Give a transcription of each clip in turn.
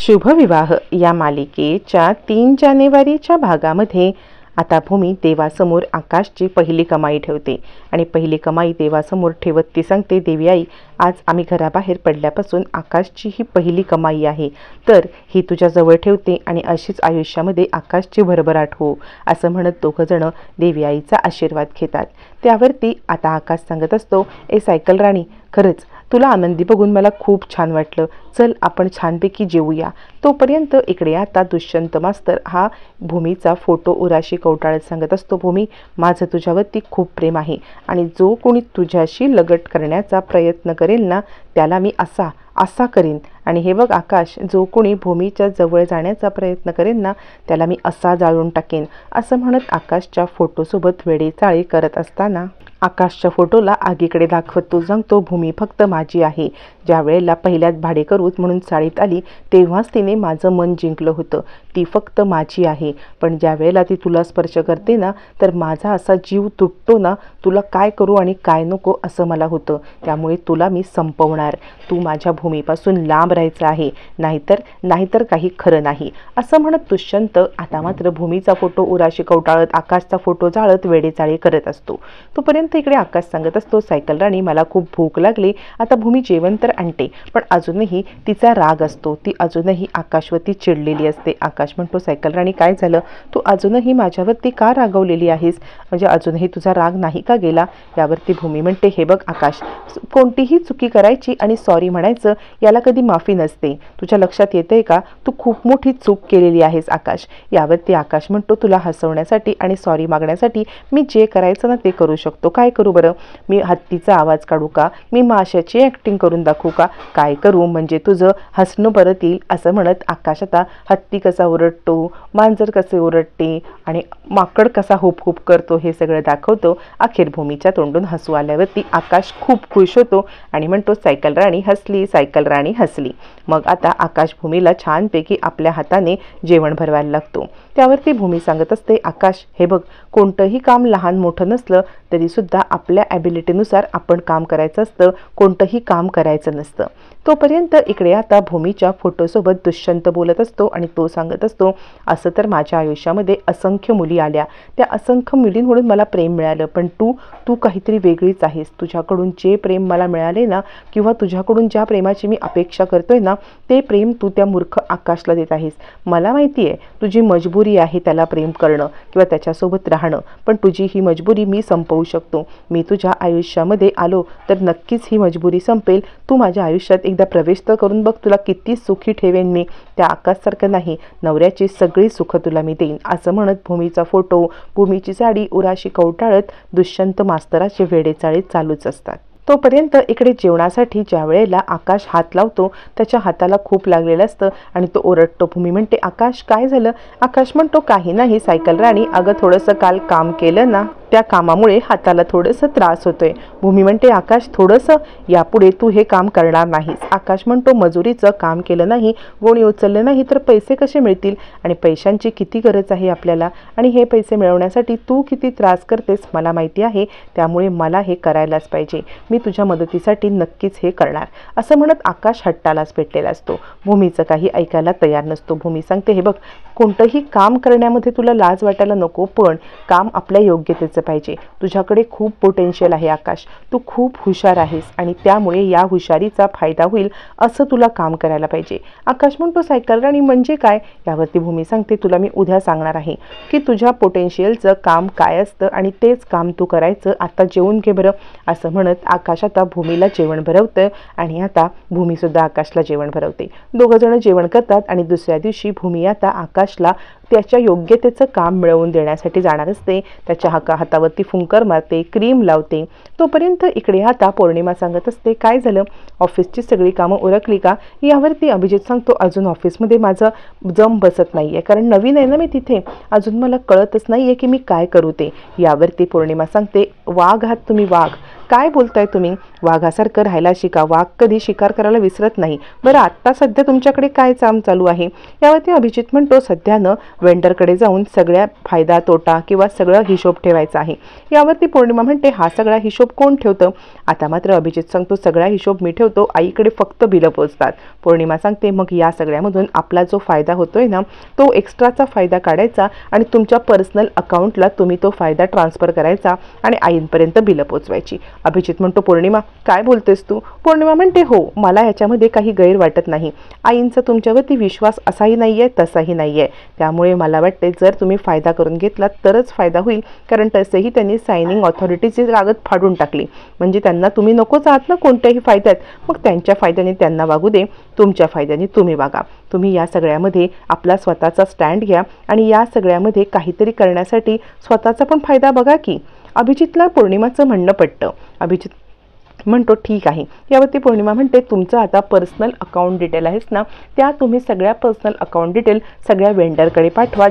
शुभविवाह या मालिकेच्या 3 जानेवारीच्या भागामध्ये आता भूमी देवासमोर आकाशची पहिली कमाई ठेवते आणि पहिली कमाई देवासमोर ठेवत ती सांगते, देवी आई, आज आम्ही घराबाहेर पडल्यापासून आकाशची ही पहिली कमाई आहे, तर ही तुझ्याजवळ ठेवते आणि अशीच आयुष्यामध्ये आकाशची भरभराट हो, असं म्हणत दोघंजण देवी आईचा आशीर्वाद घेतात। त्यावरती आता आकाश सांगत असतो, ए सायकल राणी, खरंच तुला आनंदी बघून मला खूप छान वाटलं, चल आपण छानपैकी जेवूया। तोपर्यंत इकडे आता दुष्यंत मास्तर हा भूमीचा फोटो उराशी कवटाळत सांगत असतो, भूमी, माझं तुझ्यावरती खूप प्रेम आहे आणि जो कोणी तुझ्याशी लगट करण्याचा प्रयत्न करेल ना, त्याला मी असा करीन। आणि हे बघ आकाश, जो कोणी भूमीच्या जवळ जाण्याचा प्रयत्न करेल ना, त्याला मी असा जाळून टाकेन, असं म्हणत आकाशच्या फोटोसोबत वेडेचाळे करत असताना आकाशच्या फोटोला आगीकडे दाखवत तो सांगतो, भूमी फक्त माझी आहे। ज्या वेळेला पहिल्याच भाडेकरूच म्हणून चाळीत आली तेव्हाच तिने माझं मन जिंकलं होतं, ती फक्त माझी आहे। पण ज्या वेळेला ती तुला स्पर्श करते ना, तर माझा असा जीव तुटतो ना, तुला काय करू आणि काय नको असं मला होतं। त्यामुळे तुला मी संपवणार, तू माझ्या भूमीपासून लांब राहायचं आहे, नाहीतर काही खरं नाही, असं म्हणत दुष्यंत आता मात्र भूमीचा फोटो उराशी कवटाळत आकाशचा फोटो जाळत वेडेचाळे करत असतो। तोपर्यंत इकडे आकाश सांगत असतो, सायकल राणी, मला खूप भूक लागली, आता भूमी जेवण तर आणते। पण अजूनही तिचा राग असतो, ती अजूनही आकाशवरती चिडलेली असते। आकाश म्हणतो, सायकल राणी, काय झालं, तू अजूनही माझ्यावरती का रागवलेली आहेस, म्हणजे अजूनही तुझा राग नाही का गेला? यावरती भूमी म्हणते, हे बघ आकाश, कोणतीही चुकी करायची आणि सॉरी म्हणायचं याला कधी माफी नसते, तुझ्या लक्षात येतंय का? तू खूप मोठी चूक केलेली आहेस आकाश। यावरती आकाश म्हणतो, तुला हसवण्यासाठी आणि सॉरी मागण्यासाठी मी जे करायचं ना ते करू शकतो, काय करू बरं? मी हत्तीचा आवाज काढू का? मी माशाची ॲक्टिंग करून दाखवू का? काय करू म्हणजे तुझं हसणं परत येईल, असं म्हणत आकाश आता हत्ती कसा ओरडतो, मांजर कसे ओरडते आणि माकड कसा हुप हुप करतो हे सगळं दाखवतो। अखेर भूमीच्या तोंडून हसू आल्यावरती आकाश खूप खुश होतो आणि म्हणतो, सायकल राणी हसली, सायकल राणी हसली। मग आता आकाश भूमीला छानपैकी आपल्या हाताने जेवण भरवायला लागतो। त्यावरती भूमी सांगत असते, आकाश, हे बघ, कोणतंही काम लहान मोठं नसलं तरी सुद्धा आपल्या ॲबिलिटीनुसार आपण काम करायचं असतं, कोणतंही काम करायचं नसतं। तोपर्यंत इकडे आता भूमीच्या फोटोसोबत दुष्यंत बोलत असतो आणि तो सांगत असतो, असं तर माझ्या आयुष्यामध्ये असंख्य मुली आल्या, त्या असंख्य मुलींकडून मला प्रेम मिळालं, पण तू काहीतरी वेगळीच आहेस। तुझ्याकडून जे प्रेम मला मिळाले ना, किंवा तुझ्याकडून ज्या प्रेमाची मी अपेक्षा करतोय ना, ते प्रेम तू त्या मूर्ख आकाशला देत आहेस। मला माहिती आहे तुझी मजबुरी आहे त्याला प्रेम करणं किंवा त्याच्यासोबत राहणं, पण तुझी ही मजबुरी मी संपवू शकतो। मी तुझ्या आयुष्यामध्ये आलो तर नक्कीच ही मजबुरी संपेल। तू माझ्या आयुष्यात एकदा प्रवेश तर करून बघ, तुला किती सुखी ठेवेन मी, त्या आकाशसारखं नाही, नवऱ्याची सगळी सुख तुला मी देईन, असं म्हणत भूमीचा फोटो, भूमीची साडी उराशी कवटाळत दुष्यंत मास्तराचे वेडेचाळे चालूच असतात। तोपर्यंत इकडे जेवणासाठी ज्या वेळेला आकाश हात लावतो त्याच्या हाताला खूप लागलेलं असतं आणि तो ओरडतो। भूमी म्हणते, आकाश काय झालं? आकाश म्हणतो, काही नाही सायकल राणी, अगं थोडंसं काल काम केलं ना, त्या कामामुळे हाताला थोडंसं त्रास होतोय। भूमी म्हणते, आकाश थोडंसं, यापुढे तू हे काम करणार नाहीस। आकाश म्हणतो, मजुरीचं काम केलं नाही, गोणी उचलले नाही तर पैसे कसे मिळतील, आणि पैशांची किती गरज आहे आपल्याला, आणि हे पैसे मिळवण्यासाठी तू किती त्रास करतेस मला माहिती आहे, त्यामुळे मला हे करायलाच पाहिजे, मी तुझ्या मदतीसाठी नक्कीच हे करणार, असं म्हणत आकाश हट्टालाच पेटलेला असतो। भूमीचं काही ऐकायला तयार नसतो। भूमी सांगते, हे बघ, कोणतंही काम करण्यामध्ये तुला लाज वाटायला नको, पण काम आपल्या योग्यतेचं पाहिजे। तुझ्याकडे खूप पोटेन्शियल आहे आकाश, तू खूप हुशार आहेस आणि त्यामुळे या हुशारीचा फायदा होईल असं तुला काम करायला पाहिजे। आकाश म्हणतो, सायकल राणी म्हणजे काय? यावरती भूमी सांगते, तुला मी उद्या सांगणार आहे की तुझ्या पोटेन्शियलचं काम काय असतं आणि तेच काम तू करायचं, आता जेवून घे बरं, असं म्हणत आकाश आता भूमीला जेवण भरवतं आणि आता भूमीसुद्धा आकाशला जेवण भरवते। दोघंजण जेवण करतात आणि दुसऱ्या दिवशी भूमी आता आकाशला त्याच्या योग्यतेचं काम मिळवून देण्यासाठी जाणार असते। त्याच्या हातावरती फुंकर मारते, क्रीम लावते। तोपर्यंत इकडे आता पौर्णिमा सांगत असते, काय झालं, ऑफिसची सगळी कामं उरकली का? यावरती अभिजित सांगतो, अजून ऑफिसमध्ये माझं जम बसत नाही आहे, कारण नवीन आहे ना मी तिथे, अजून मला कळतच नाही आहे की मी काय करू ते। यावरती पौर्णिमा सांगते, वाघ आहात तुम्ही, वाघ, काय बोलताय तुम्ही? वाघासारखं राहायला शिका, वाघ कधी शिकार करायला विसरत नाही। बरं, आत्ता सध्या तुमच्याकडे काय काम चालू आहे? यावरती अभिजित म्हणतो, सध्या न वेंडरकडे जाऊन सगळ्या फायदा तोटा किंवा सगळं हिशोब ठेवायचा आहे। यावरती पौर्णिमा म्हणते हा सगळा हिशोब कोण ठेवतं? आता मात्र अभिजित सांगतो सगळा हिशोब मी ठेवतो, आईकडे फक्त बिलं पोचतात। पौर्णिमा सांगते मग या सगळ्यामधून आपला जो फायदा होतोय ना तो एक्स्ट्राचा फायदा काढायचा आणि तुमच्या पर्सनल अकाउंटला तुम्ही तो फायदा ट्रान्सफर करायचा आणि आईंपर्यंत बिलं पोचवायची। अभिजित म्हणतो पौर्णिमा काय बोलतेस तू? पौर्णिमा म्हणते हो, मला याच्यामध्ये काही गैर वाटत नाही। आईंचा तुमच्यावरती विश्वास असाही नाहीये तसाही नाहीये, त्यामुळे मला वाटते जर तुम्ही फायदा करून घेतला तरच फायदा होईल, कारण तसेही त्यांनी सायनिंग ऑथॉरिटीची कागद फाडून टाकली, म्हणजे त्यांना तुम्ही नकोच आहात ना कोणत्याही फायद्यात, मग त्यांच्या फायद्याने त्यांना वागू दे, तुमच्या फायद्याने तुम्ही वागा। तुम्ही या सगळ्यामध्ये आपला स्वतःचा स्टँड घ्या आणि या सगळ्यामध्ये काहीतरी करण्यासाठी स्वतःचा पण फायदा बघा की। अभिजितला पौर्णिमाचं म्हणणं पटतं। अभिजित म्हणतो ठीक आहे। यावरती पौर्णिमा म्हणते तुमचं आता पर्सनल अकाउंट डिटेल आहेस ना, त्या तुम्ही सगळ्या पर्सनल अकाउंट डिटेल सगळ्या वेंडरकडे पाठवा,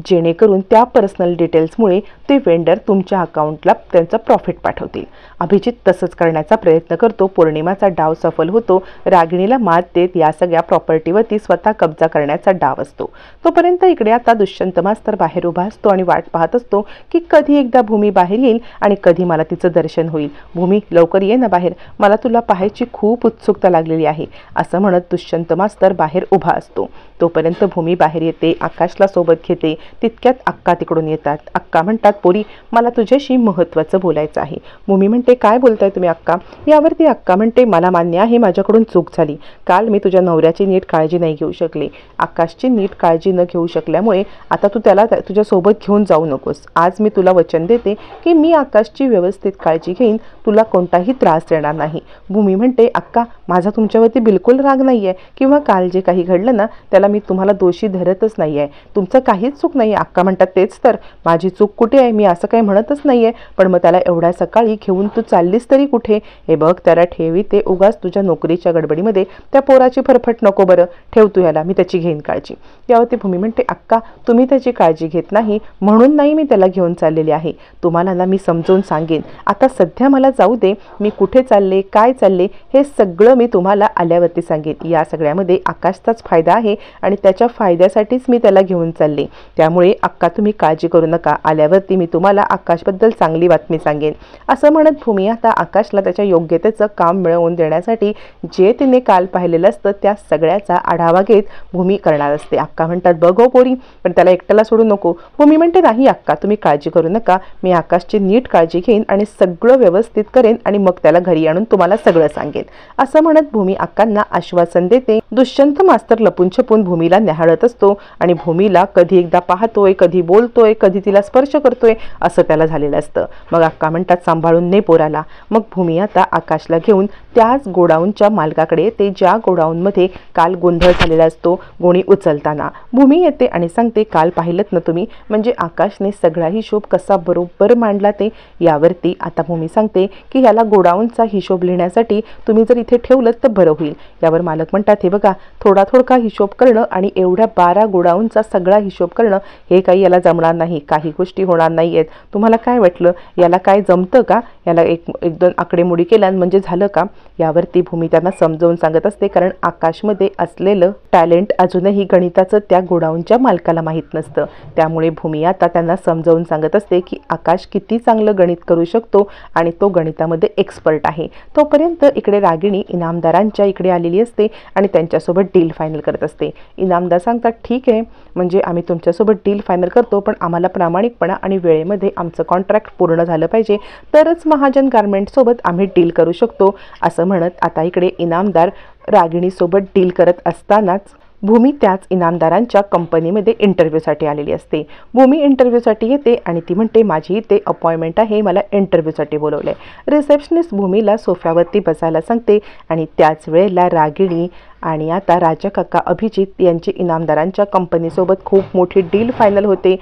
जेणेकरून त्या पर्सनल डिटेल्समुळे ते वेंडर तुमच्या अकाउंटला त्यांचा प्रॉफिट पाठवतील। अभिजित तसंच करण्याचा प्रयत्न करतो। पौर्णिमाचा डाव सफल होतो। रागिणीला मात देत या सगळ्या प्रॉपर्टीवरती स्वतः कब्जा करण्याचा डाव असतो। तोपर्यंत इकडे आता दुष्यंत मास्तर बाहेर उभा असतो आणि वाट पाहत असतो की कधी एकदा भूमी बाहेर येईल आणि कधी मला तिचं दर्शन होईल। भूमी लवकर ये ना बाहेर, मला तुला पाहायची खूप उत्सुकता लागलेली आहे, असं म्हणत दुष्यंत मास्तर बाहेर उभा असतो। तोपर्यंत भूमी बाहेर येते, आकाशला सोबत घेते। तितक्यात अक्का तिकडून येतात। अक्का म्हणतात पोरी मला तुझ्याशी महत्त्वाचं बोलायचं आहे। भूमी म्हणते काय बोलताय तुम्ही अक्का? यावरती अक्का म्हणते मला मान्य आहे माझ्याकडून चूक झाली, काल मी तुझ्या नवऱ्याची नीट काळजी नाही घेऊ शकले, आकाशची नीट काळजी न घेऊ शकल्यामुळे आता तू त्याला तुझ्यासोबत घेऊन जाऊ नकोस। आज मी तुला वचन देते की मी आकाशची व्यवस्थित काळजी घेईन, तुला कोणताही त्रास देणार नाही। भूमी म्हणते अक्का माझा तुमच्यावरती बिलकुल राग नाही आहे किंवा काल जे काही घडलं ना त्याला मी तुम्हाला दोषी धरतच नाही आहे, तुमचं काहीच चूक नाही। अक्का म्हणतात तेच तर, माझी चूक कुठे आहे? मी असं काही म्हणतच नाहीये, पण मग त्याला एवढ्या सकाळी घेऊन तू चाललीस तरी कुठे? हे बघ त्याला ठेवी ते उगाच तुझ्या नोकरीच्या गडबडीमध्ये त्या पोराची फरफट नको बरं, ठेव तू याला, मी त्याची घेईन काळजी। यावरती भूमी म्हणते अक्का तुम्ही त्याची काळजी घेत नाही म्हणून नाही मी त्याला घेऊन चाललेली आहे, तुम्हाला ना मी समजून सांगेन। आता सध्या मला जाऊ दे, मी कुठे चालले काय चालले हे सगळं मी तुम्हाला आल्यावरती सांगेन। या सगळ्यामध्ये आकाशचाच फायदा आहे आणि त्याच्या फायद्यासाठीच मी त्याला घेऊन चालले, त्यामुळे अक्का तुम्ही काळजी करू नका, आल्यावरती मी तुम्हाला आकाशबद्दल चांगली बातमी सांगेन। असं म्हणत भूमी आता आकाशला त्याच्या योग्यतेचं काम मिळवून देण्यासाठी जे तिने काल पाहिलेलं असतं त्या सगळ्याचा आढावा घेत भूमी करणार असते। अक्का म्हणतात बघ हो पोरी, पण त्याला एकट्याला सोडू नको। भूमी म्हणते नाही अक्का तुम्ही काळजी करू नका, मी आकाशची नीट काळजी घेईन आणि सगळं व्यवस्थित करेन आणि मग त्याला घरी आणून तुम्हाला सगळं सांगेन। असं म्हणत भूमी अक्कांना आश्वासन देते। दुष्यंत मास्तर लपून छपून भूमीला न्याहाळत असतो आणि भूमीला कधी एकदा पाहतोय, कधी बोलतोय, कधी तिला स्पर्श करतोय, असं त्याला झालेलं असतं। मग अक्का म्हणतात सांभाळून ने पोराला। मग भूमी आता आकाशला घेऊन त्याच गोडाऊनच्या मालकाकडे येते ज्या गोडाऊनमध्ये काल गोंधळ झालेला असतो गोणी उचलताना। भूमी येते आणि सांगते काल पाहिलंत ना तुम्ही, म्हणजे आकाशने सगळा हिशोब कसा बरोबर मांडला ते। यावरती आता भूमी सांगते की ह्याला गोडाऊनचा हिशोब लिहिण्यासाठी तुम्ही जर इथे ठेवलं तर बरं होईल। यावर मालक म्हणतात हे बघा थोडा थोडका हिशोब करणं आणि एवढ्या 12 गोडाऊनचा सगळा हिशोब करणं हे काही याला जमणार नाही, काही गोष्टी होणार नाही आहेत। तुम्हाला काय वाटलं याला काय जमतं का? याला एक दोन आकडेमोडी केल्या म्हणजे झालं का? यावरती भूमी त्यांना समजावून सांगत असते, कारण आकाशमध्ये असलेलं टॅलेंट अजूनही गणिताचं त्या गोडाऊनच्या मालकाला माहीत नसतं। त्यामुळे भूमी आता त्यांना समजावून सांगत असते की आकाश किती चांगलं गणित करू शकतो आणि तो गणितामध्ये एक्सपर्ट आहे। तोपर्यंत इकडे रागिणी इनामदारांच्या इकडे आलेली असते आणि त्यांच्यासोबत डील फायनल करत असते। इनामदार सांगतात ठीक आहे, म्हणजे आम्ही तुमच्यासोबत डील फायनल करतो, पण आम्हाला प्रामाणिकपणा आणि वेळेमध्ये आमचं कॉन्ट्रॅक्ट पूर्ण झालं पाहिजे, तरच महाजन गारमेंटसोबत आम्ही डील करू शकतो। असं म्हणत आता इकडे इनामदार रागिणीसोबत डील करत असतानाच भूमी त्याच इनामदारांच्या कंपनीमध्ये इंटरव्ह्यूसाठी आलेली असते। भूमी इंटरव्ह्यूसाठी येते आणि ती म्हणते माझी इथे अपॉइंटमेंट आहे, मला इंटरव्ह्यूसाठी बोलवलंय। रिसेप्शनिस्ट भूमीला सोफ्यावरती बसायला सांगते आणि त्याच वेळेला रागिणी आणि आता राजा काका अभिजित यांची इनामदारांच्या कंपनीसोबत खूप मोठी डील फायनल होते।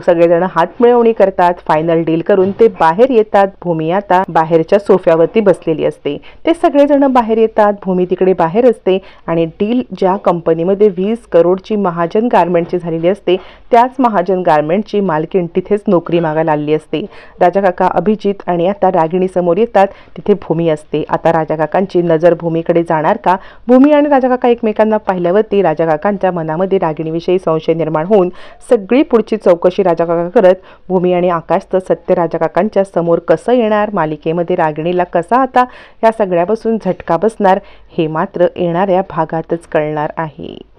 सगळेजण हात मिळवणी करतात, फायनल डील करून ते बाहेर येतात। भूमी आता बाहेरच्या सोफ्यावरती बसलेली असते, ते सगळेजण बाहेर येतात, भूमी तिकडे बाहेर असते आणि डील ज्या कंपनीमध्ये 20 करोडची महाजन गारमेंटची झालेली असते त्याच महाजन गारमेंटची मालकीण तिथेच नोकरी मागायला आलेली असते। राजा काका अभिजित आणि आता रागिणी समोर येतात, तिथे भूमी असते। आता राजा काकांची नजर भूमीकडे जाणार का? भूमी आणि राजा काका एकमेकांना पाहिल्यावरती राजा काकांच्या मनामध्ये रागिणीविषयी संशय निर्माण होऊन सगळी पुढची चौकशी राजा काका करत भूमी आणि आकाशचं सत्य राजा काकांच्या समोर कसं येणार, मालिकेमध्ये रागिणीला कसा आता या सगळ्यापासून झटका बसणार हे मात्र येणाऱ्या भागातच कळणार आहे.